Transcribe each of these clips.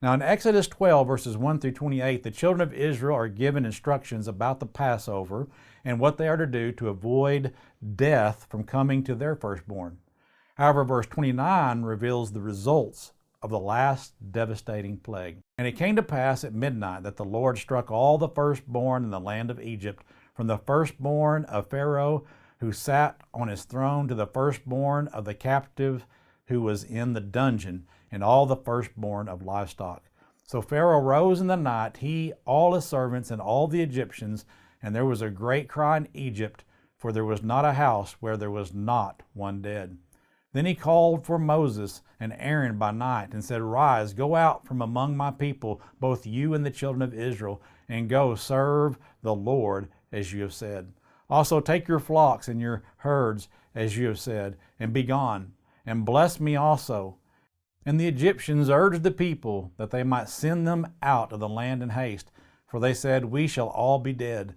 Now in Exodus 12, verses 1 through 28, the children of Israel are given instructions about the Passover and what they are to do to avoid death from coming to their firstborn. However, verse 29 reveals the results of the last devastating plague. And it came to pass at midnight that the Lord struck all the firstborn in the land of Egypt, from the firstborn of Pharaoh who sat on his throne to the firstborn of the captive who was in the dungeon, and all the firstborn of livestock. So Pharaoh rose in the night, he, all his servants, and all the Egyptians, and there was a great cry in Egypt, for there was not a house where there was not one dead. Then he called for Moses and Aaron by night and said, Rise, go out from among my people, both you and the children of Israel, and go serve the Lord as you have said. Also take your flocks and your herds as you have said, and be gone, and bless me also. And the Egyptians urged the people that they might send them out of the land in haste, for they said, We shall all be dead.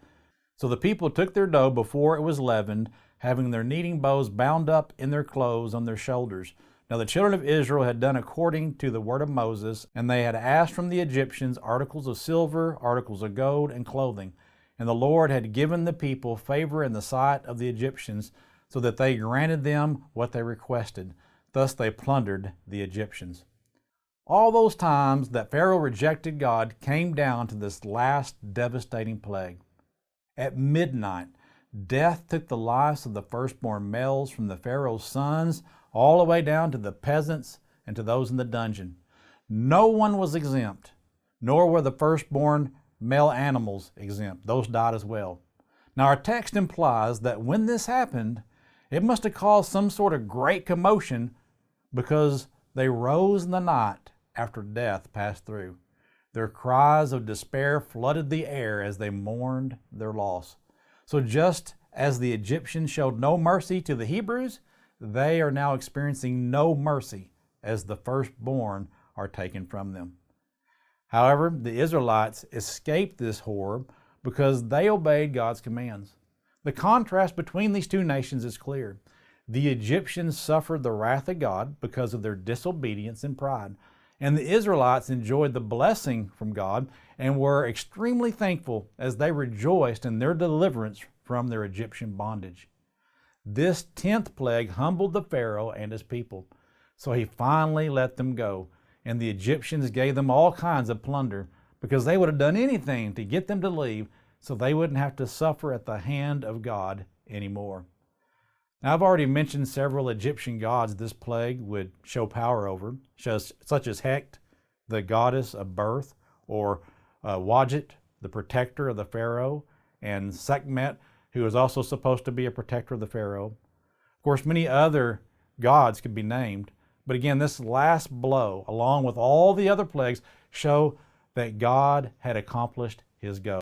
So the people took their dough before it was leavened, having their kneading bowls bound up in their clothes on their shoulders. Now the children of Israel had done according to the word of Moses, and they had asked from the Egyptians articles of silver, articles of gold, and clothing. And the Lord had given the people favor in the sight of the Egyptians, so that they granted them what they requested. Thus they plundered the Egyptians. All those times that Pharaoh rejected God came down to this last devastating plague. At midnight, death took the lives of the firstborn males from the Pharaoh's sons all the way down to the peasants and to those in the dungeon. No one was exempt, nor were the firstborn male animals exempt. Those died as well. Now our text implies that when this happened, it must have caused some sort of great commotion, because they rose in the night after death passed through. Their cries of despair flooded the air as they mourned their loss. So just as the Egyptians showed no mercy to the Hebrews, they are now experiencing no mercy as the firstborn are taken from them. However, the Israelites escaped this horror because they obeyed God's commands. The contrast between these two nations is clear. The Egyptians suffered the wrath of God because of their disobedience and pride, and the Israelites enjoyed the blessing from God and were extremely thankful as they rejoiced in their deliverance from their Egyptian bondage. This 10th plague humbled the Pharaoh and his people, so he finally let them go, and the Egyptians gave them all kinds of plunder because they would have done anything to get them to leave so they wouldn't have to suffer at the hand of God anymore. Now, I've already mentioned several Egyptian gods this plague would show power over, such as Hecht, the goddess of birth, or Wadjet, the protector of the Pharaoh, and Sekhmet, who is also supposed to be a protector of the Pharaoh. Of course, many other gods could be named, but again, this last blow, along with all the other plagues, show that God had accomplished his goal.